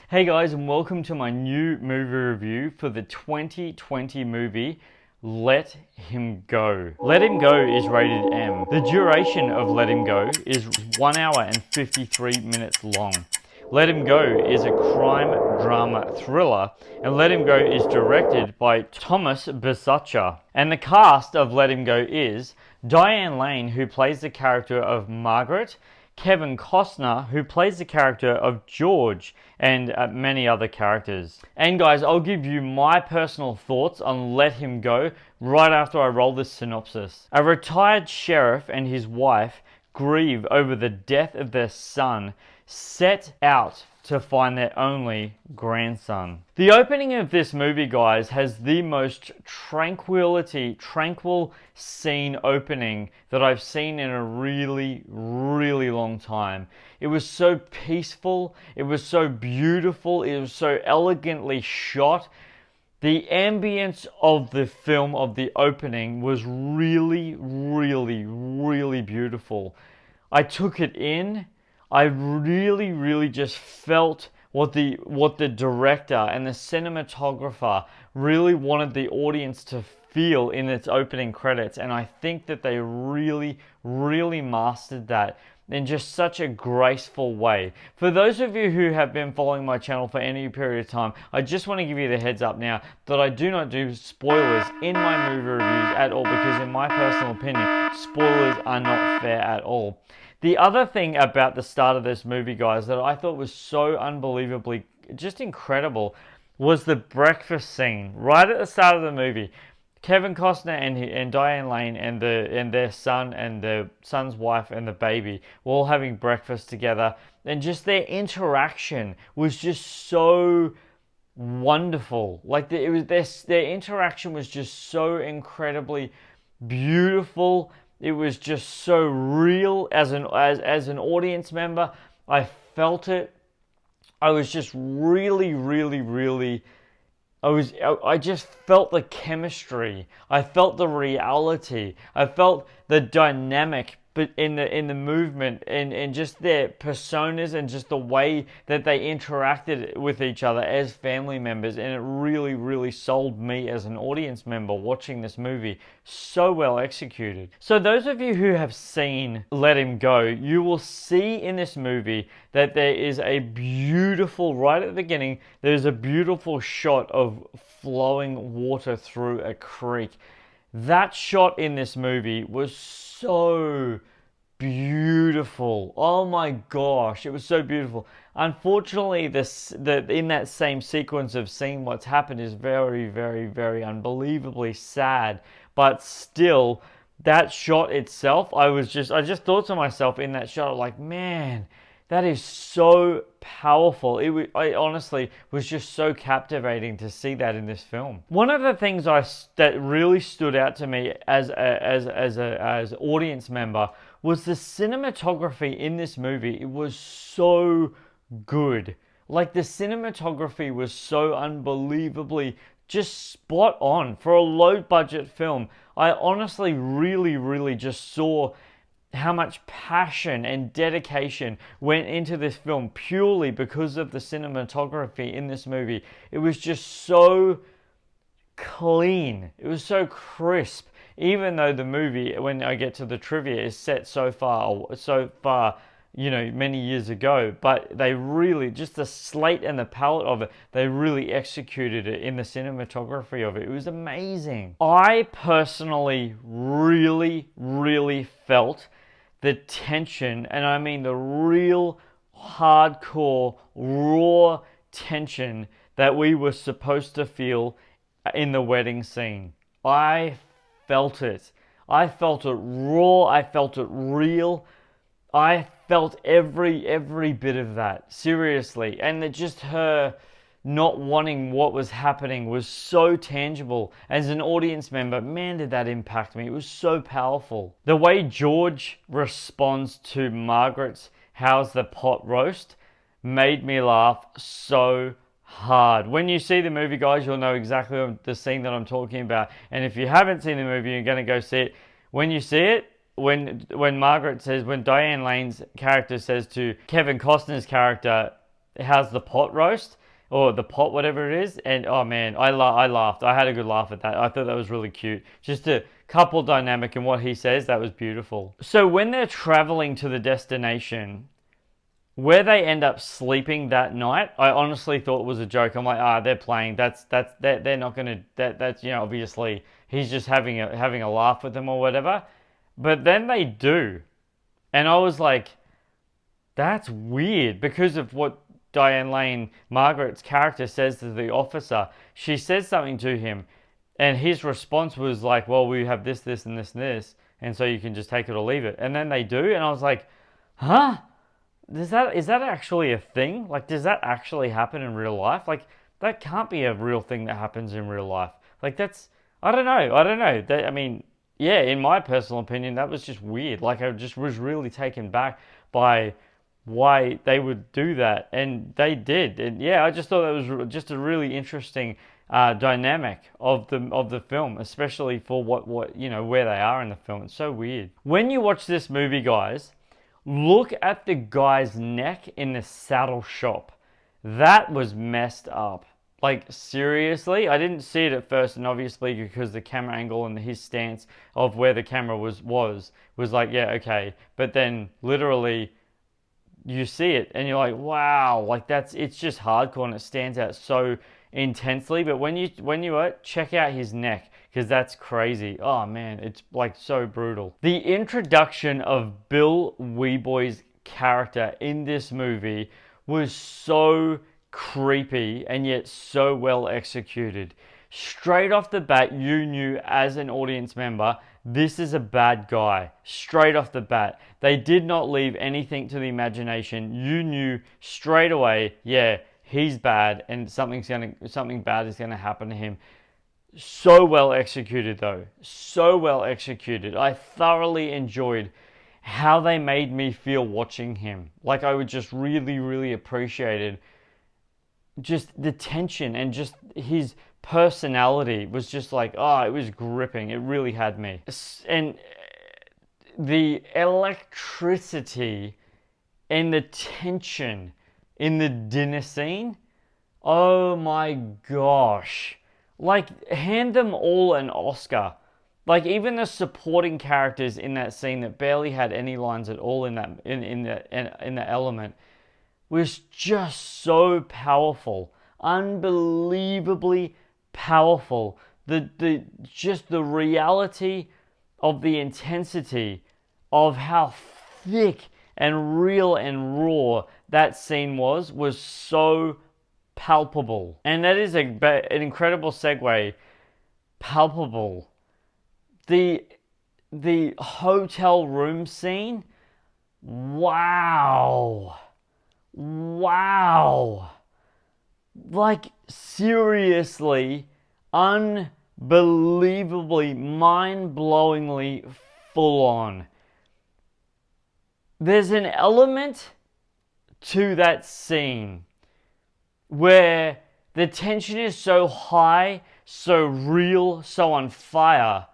Hey guys, and welcome to my new movie review for the 2020 movie Let Him Go. Let Him Go is rated M. The duration of Let Him Go is 1 hour and 53 minutes long. Let Him Go is a crime drama thriller, and Let Him Go is directed by Thomas Besucher. And the cast of Let Him Go is Diane Lane, who plays the character of Margaret, Kevin Costner, who plays the character of George, and many other characters. And guys, I'll give you my personal thoughts on Let Him Go right after I roll this synopsis. A retired sheriff and his wife grieve over the death of their son, set out to find their only grandson. The opening of this movie, guys, has the most tranquil scene opening that I've seen in a really long time. It was so peaceful, it was so beautiful, it was so elegantly shot. The ambience of the film, of the opening, was really beautiful. I took it in. I really just felt what the director and the cinematographer really wanted the audience to feel in its opening credits, and I think that they really mastered that in just such a graceful way. For those of you who have been following my channel for any period of time, I just want to give you the heads up now that I do not do spoilers in my movie reviews at all, because in my personal opinion, spoilers are not fair at all. The other thing about the start of this movie, guys, that I thought was so unbelievably just incredible was the breakfast scene. Right at the start of the movie, Kevin Costner and Diane Lane and their son and their son's wife and the baby were all having breakfast together, and just their interaction was just so wonderful. Like their interaction was just so incredibly beautiful. It was just so real. As an audience member, I felt it. I was just really. I just felt the chemistry. I felt the reality. I felt the dynamic, but in the movement and just their personas and just the way that they interacted with each other as family members, and it really sold me as an audience member watching this movie. So well executed. So those of you who have seen Let Him Go, you will see in this movie that there is a beautiful, right at the beginning, there's a beautiful shot of flowing water through a creek. That shot in this movie was so beautiful. Oh my gosh, it was so beautiful. Unfortunately, in that same sequence of seeing what's happened is very unbelievably sad. But still, that shot itself, I just thought to myself in that shot, like, man, that is so powerful. I honestly was just so captivating to see that in this film. One of the things that really stood out to me as audience member was the cinematography in this movie. It was so good. Like, the cinematography was so unbelievably just spot on for a low budget film. I honestly really just saw how much passion and dedication went into this film purely because of the cinematography in this movie. It was just so clean. It was so crisp. Even though the movie, when I get to the trivia, is set so far, many years ago, but they really, just the slate and the palette of it, they really executed it in the cinematography of it. It was amazing. I personally really felt the tension, and I mean the real hardcore, raw tension that we were supposed to feel in the wedding scene. I felt it. I felt it raw. I felt it real. I felt every bit of that, seriously. And just her not wanting what was happening was so tangible. As an audience member, man, did that impact me. It was so powerful. The way George responds to Margaret's "how's the pot roast" made me laugh so hard. When you see the movie, guys, you'll know exactly the scene that I'm talking about. And if you haven't seen the movie, you're going to go see it. When you see it, when Diane Lane's character says to Kevin Costner's character, how's the pot roast or the pot, whatever it is. And oh man, I laughed. I had a good laugh at that. I thought that was really cute. Just a couple dynamic and what he says, that was beautiful. So when they're traveling to the destination, where they end up sleeping that night, I honestly thought it was a joke. I'm like, they're playing. They're not gonna. That's obviously he's just having a laugh with them or whatever. But then they do, and I was like, that's weird because of what Diane Lane, Margaret's character, says to the officer. She says something to him, and his response was like, well, we have this, this, and this, and this, and so you can just take it or leave it. And then they do, and I was like, huh? Is that actually a thing? Like, does that actually happen in real life? Like, that can't be a real thing that happens in real life. Like, I don't know. I mean, yeah, in my personal opinion, that was just weird. Like, I just was really taken back by why they would do that, and they did. And yeah, I just thought that was just a really interesting dynamic of the film, especially for what where they are in the film. It's so weird. When you watch this movie, guys, look at the guy's neck in the saddle shop. That was messed up. Like, seriously, I didn't see it at first, and obviously because the camera angle and his stance of where the camera was like, yeah, okay. But then literally you see it and you're like, wow, like it's just hardcore and it stands out so intensely. But when you check out his neck, because that's crazy. Oh man, it's like so brutal. The introduction of Bill Weeboy's character in this movie was so creepy and yet so well executed. Straight off the bat, you knew as an audience member, this is a bad guy. Straight off the bat. They did not leave anything to the imagination. You knew straight away, yeah, he's bad and something bad is gonna happen to him. So well executed though. So well executed. I thoroughly enjoyed how they made me feel watching him. Like, I would just really, really appreciated just the tension and just his personality was just like, it was gripping. It really had me. And the electricity and the tension in the dinner scene, oh my gosh. Like, hand them all an Oscar. Like, even the supporting characters in that scene that barely had any lines at all in the element was just so powerful, unbelievably powerful. Just the reality of the intensity of how thick and real and raw that scene was so palpable. And that is an incredible segue. Palpable. The hotel room scene. Wow. Like, seriously, unbelievably, mind-blowingly full on. There's an element to that scene where the tension is so high, so real, so on fire,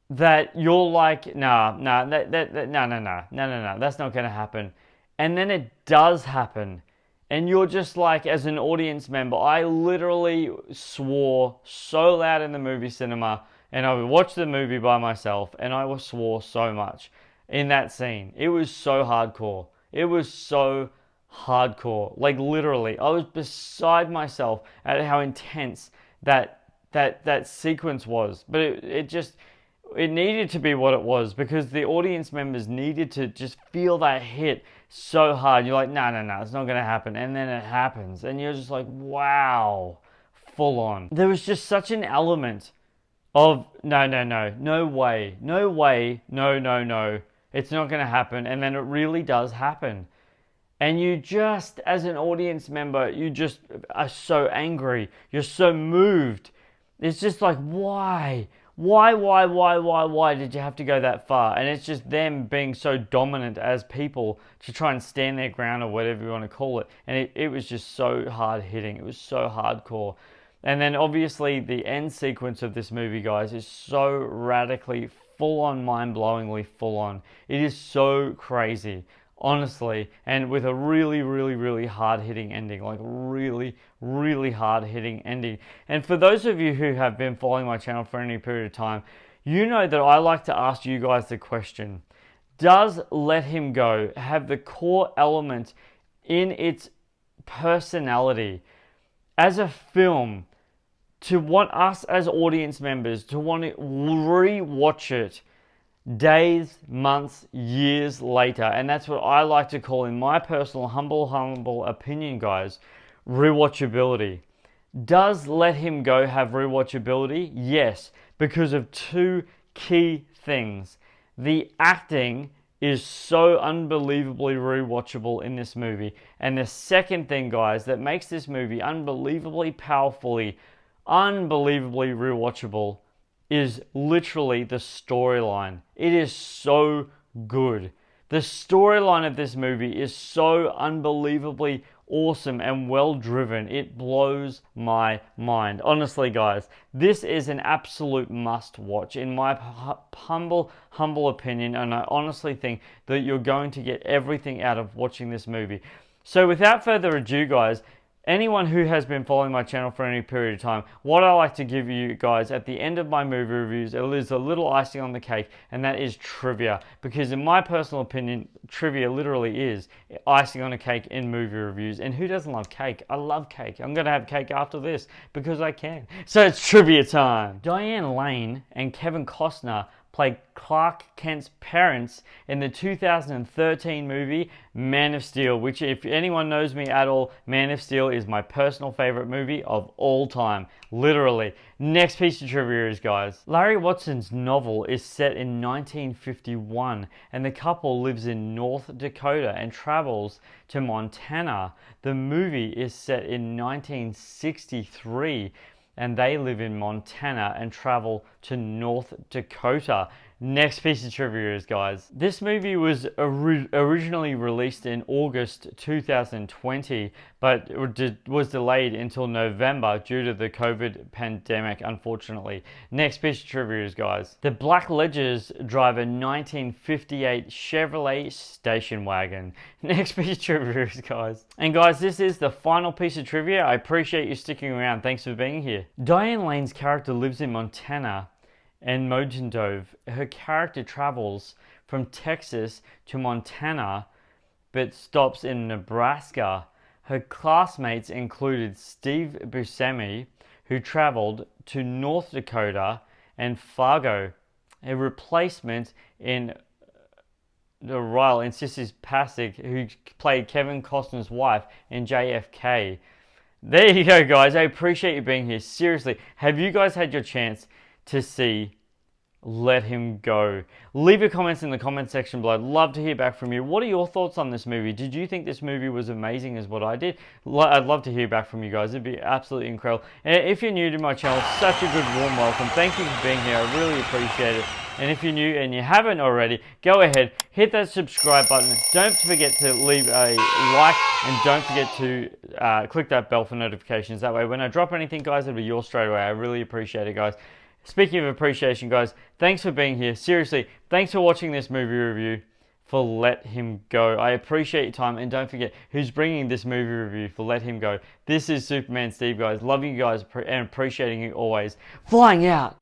that you're like, no, that's not going to happen. And then it does happen. And you're just like, as an audience member, I literally swore so loud in the movie cinema, and I would watch the movie by myself, and I swore so much in that scene. It was so hardcore. It was so hardcore. Like, literally, I was beside myself at how intense that sequence was. But it needed to be what it was, because the audience members needed to just feel that hit so hard. You're like, no, it's not going to happen. And then it happens. And you're just like, wow, full on. There was just such an element of, no way, no. It's not going to happen. And then it really does happen. And you just, as an audience member, you just are so angry. You're so moved. It's just like, why? Why did you have to go that far? And it's just them being so dominant as people to try and stand their ground, or whatever you want to call it. And it was just so hard hitting. It was so hardcore. And then obviously the end sequence of this movie, guys, is so radically full on, mind-blowingly full on. It is so crazy. honestly, and with a really, really, really hard-hitting ending, like really, really hard-hitting ending. And for those of you who have been following my channel for any period of time, you know that I like to ask you guys the question, does Let Him Go have the core element in its personality as a film to want us as audience members to want to re-watch it days, months, years later? And that's what I like to call, in my personal humble opinion, guys, rewatchability. Does Let Him Go have rewatchability? Yes, because of two key things. The acting is so unbelievably rewatchable in this movie. And the second thing, guys, that makes this movie unbelievably unbelievably rewatchable is literally the storyline. It is so good. The storyline of this movie is so unbelievably awesome and well driven. It blows my mind. Honestly, guys, this is an absolute must watch in my humble opinion, and I honestly think that you're going to get everything out of watching this movie. So without further ado, guys, anyone who has been following my channel for any period of time, what I like to give you guys at the end of my movie reviews is a little icing on the cake, and that is trivia. Because in my personal opinion, trivia literally is icing on a cake in movie reviews. And who doesn't love cake? I love cake. I'm going to have cake after this because I can. So it's trivia time. Diane Lane and Kevin Costner played Clark Kent's parents in the 2013 movie Man of Steel, which, if anyone knows me at all, Man of Steel is my personal favorite movie of all time. Literally. Next piece of trivia is, guys, Larry Watson's novel is set in 1951, and the couple lives in North Dakota and travels to Montana. The movie is set in 1963, and they live in Montana and travel to North Dakota. Next piece of trivia is, guys, this movie was originally released in August 2020, but was delayed until November due to the COVID pandemic, unfortunately. Next piece of trivia is, guys, the Black Ledgers drive a 1958 Chevrolet station wagon. Next piece of trivia is, guys. And guys, this is the final piece of trivia. I appreciate you sticking around. Thanks for being here. Diane Lane's character lives in Montana and Mojave. Her character travels from Texas to Montana, but stops in Nebraska. Her classmates included Steve Buscemi, who traveled to North Dakota, and Fargo. A replacement in the role in Sissy Spacek, who played Kevin Costner's wife in JFK. There you go, guys. I appreciate you being here. Seriously, have you guys had your chance to see Let Him Go? Leave your comments in the comment section below. I'd love to hear back from you. What are your thoughts on this movie? Did you think this movie was amazing as what I did? I'd love to hear back from you guys. It'd be absolutely incredible. And if you're new to my channel, such a good warm welcome. Thank you for being here. I really appreciate it. And if you're new and you haven't already, go ahead, hit that subscribe button. Don't forget to leave a like, and don't forget to click that bell for notifications. That way, when I drop anything, guys, it'll be yours straight away. I really appreciate it, guys. Speaking of appreciation, guys, thanks for being here. Seriously, thanks for watching this movie review for Let Him Go. I appreciate your time, and don't forget who's bringing this movie review for Let Him Go. This is Superman Steve, guys. Loving you guys and appreciating you always. Flying out.